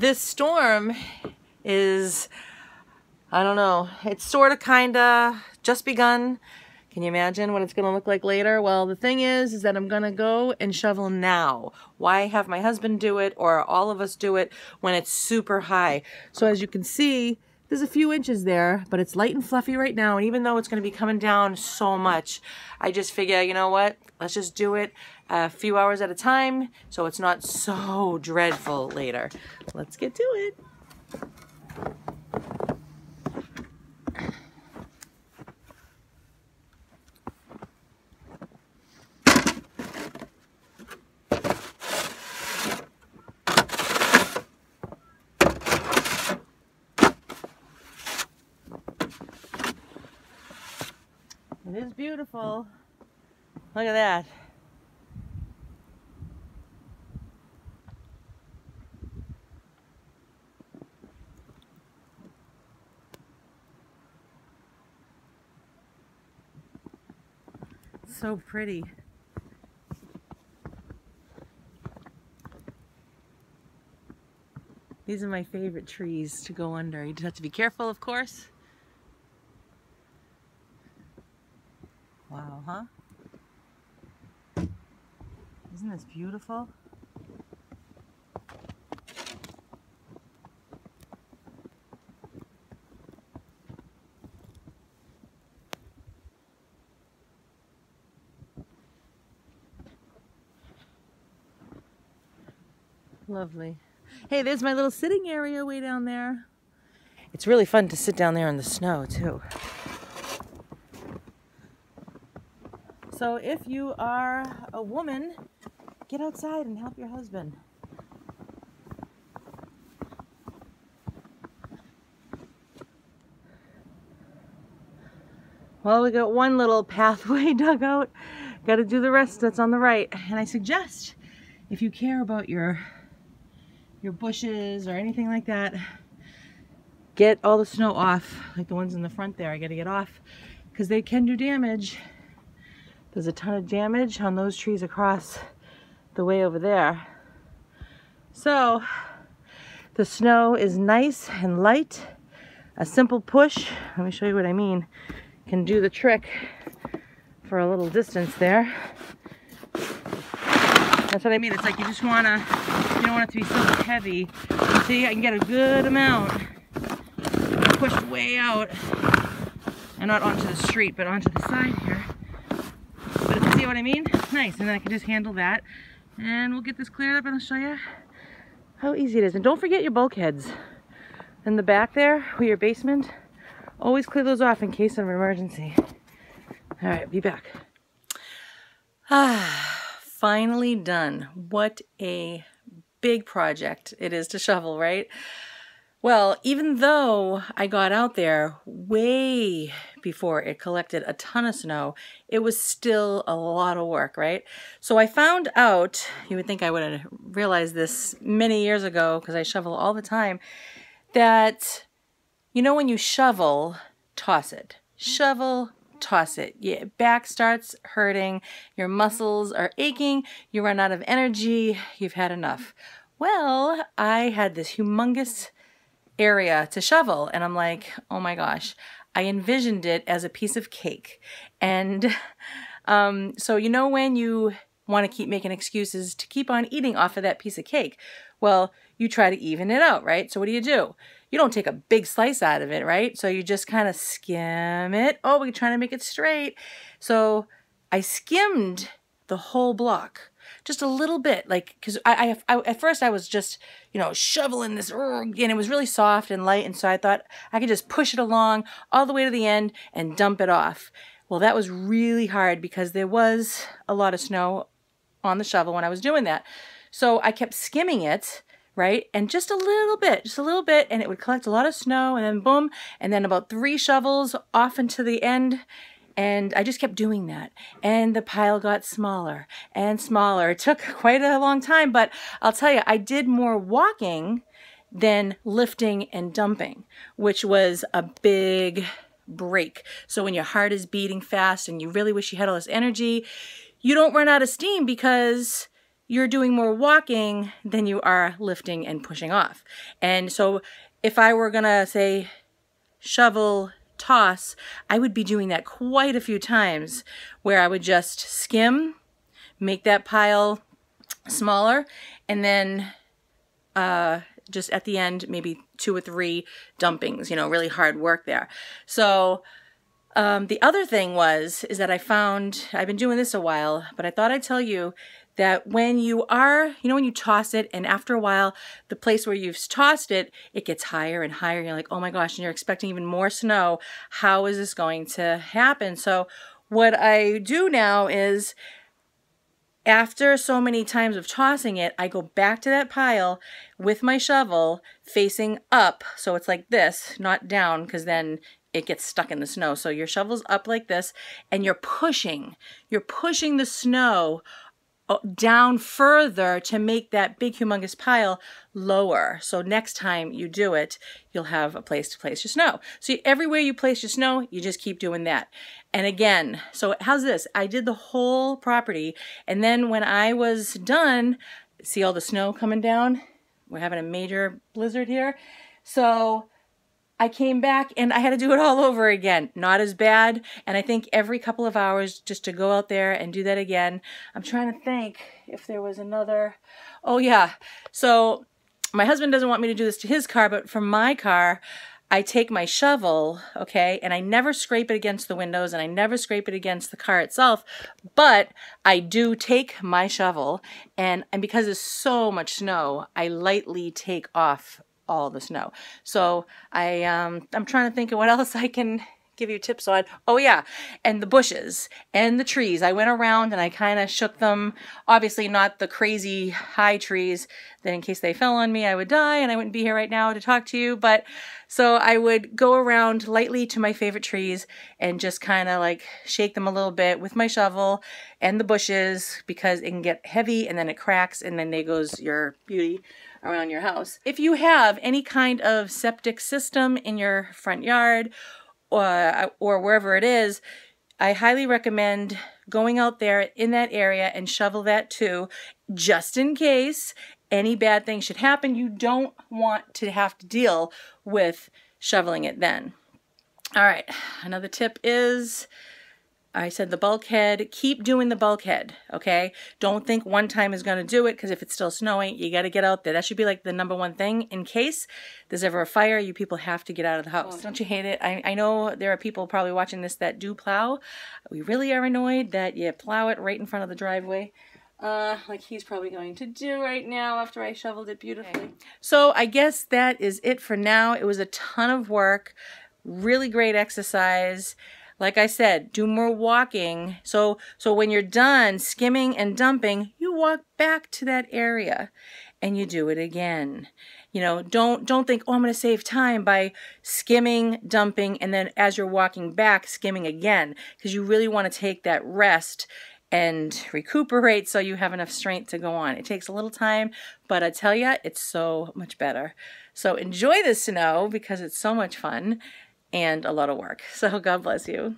this storm is, I don't know, it's sort of kind of just begun. Can you imagine what it's going to look like later? Well, the thing is that I'm going to go and shovel now. Why have my husband do it or all of us do it when it's super high? So as you can see, there's a few inches there, but it's light and fluffy right now. And even though it's going to be coming down so much, I just figure, you know what? Let's just do it a few hours at a time so it's not so dreadful later. Let's get to it. It is beautiful. Look at that. So pretty. These are my favorite trees to go under. You just have to be careful, of course. Wow, huh? Isn't this beautiful? Lovely. Hey, there's my little sitting area way down there. It's really fun to sit down there in the snow, too. So if you are a woman, get outside and help your husband. Well, we got one little pathway dug out. Got to do the rest that's on the right. And I suggest, if you care about your bushes or anything like that, get all the snow off, like the ones in the front there. I got to get off because they can do damage. There's a ton of damage on those trees across the way over there. So the snow is nice and light. A simple push, let me show you what I mean, can do the trick for a little distance there. That's what I mean. It's like you just wanna, you don't want it to be so heavy. See, I can get a good amount pushed way out, and not onto the street, but onto the side here. But see what I mean? Nice, and then I can just handle that. And we'll get this cleared up and I'll show you how easy it is. And don't forget your bulkheads. In the back there, where your basement, always clear those off in case of an emergency. All right, be back. Finally done. What a big project it is to shovel, right? Well, even though I got out there way before it collected a ton of snow, it was still a lot of work, right? So I found out, you would think I would have realized this many years ago because I shovel all the time, that, you know, when you shovel, toss it. Shovel, toss it. Your back starts hurting, your muscles are aching, you run out of energy, you've had enough. Well, I had this humongous area to shovel, and I'm like, oh my gosh, I envisioned it as a piece of cake. And so you know when you want to keep making excuses to keep on eating off of that piece of cake, well, you try to even it out, right? So what do? You don't take a big slice out of it, right? So you just kind of skim it. Oh, we're trying to make it straight. So I skimmed the whole block. Just a little bit, like, because I at first I was just, you know, shoveling this, and it was really soft and light, and so I thought I could just push it along all the way to the end and dump it off. Well, that was really hard because there was a lot of snow on the shovel when I was doing that. So I kept skimming it, right, and just a little bit, and it would collect a lot of snow, and then boom, and then about 3 shovels off into the end. And I just kept doing that. And the pile got smaller and smaller. It took quite a long time, but I'll tell you, I did more walking than lifting and dumping, which was a big break. So when your heart is beating fast and you really wish you had all this energy, you don't run out of steam because you're doing more walking than you are lifting and pushing off. And so if I were gonna say shovel toss, I would be doing that quite a few times, where I would just skim, make that pile smaller, and then just at the end, maybe 2 or 3 dumpings, you know, really hard work there. So the other thing is that I found, I've been doing this a while, but I thought I'd tell you that when you are, you know, when you toss it, and after a while, the place where you've tossed it, it gets higher and higher. You're like, oh my gosh, and you're expecting even more snow. How is this going to happen? So what I do now is, after so many times of tossing it, I go back to that pile with my shovel facing up. So it's like this, not down, because then it gets stuck in the snow. So your shovel's up like this, and you're pushing the snow down further to make that big humongous pile lower. So next time you do it, you'll have a place to place your snow. So everywhere you place your snow, you just keep doing that. And again, so how's this? I did the whole property, and then when I was done, see all the snow coming down? We're having a major blizzard here. So I came back and I had to do it all over again. Not as bad. And I think every couple of hours just to go out there and do that again. I'm trying to think if there was another. Oh yeah. So my husband doesn't want me to do this to his car, but for my car, I take my shovel, okay, and I never scrape it against the windows, and I never scrape it against the car itself, but I do take my shovel, and because there's so much snow, I lightly take off all the snow. So I'm trying to think of what else I can give you tips on. Oh yeah, and the bushes and the trees. I went around and I kind of shook them. Obviously not the crazy high trees that in case they fell on me I would die and I wouldn't be here right now to talk to you. But so I would go around lightly to my favorite trees and just kind of like shake them a little bit with my shovel and the bushes, because it can get heavy and then it cracks and then there goes your beauty around your house. If you have any kind of septic system in your front yard or wherever it is, I highly recommend going out there in that area and shovel that too, just in case any bad thing should happen. You don't want to have to deal with shoveling it then. All right, another tip is, I said the bulkhead, keep doing the bulkhead, okay? Don't think one time is going to do it, because if it's still snowing, you got to get out there. That should be like the #1 thing. In case there's ever a fire, you people have to get out of the house. Don't you hate it? I know there are people probably watching this that do plow. We really are annoyed that you plow it right in front of the driveway. Like he's probably going to do right now after I shoveled it beautifully. Okay. So I guess that is it for now. It was a ton of work, really great exercise. Like I said, do more walking. So when you're done skimming and dumping, you walk back to that area and you do it again. You know, don't think, oh, I'm going to save time by skimming, dumping, and then as you're walking back, skimming again, because you really want to take that rest and recuperate so you have enough strength to go on. It takes a little time, but I tell you, it's so much better. So enjoy the snow because it's so much fun and a lot of work. So God bless you.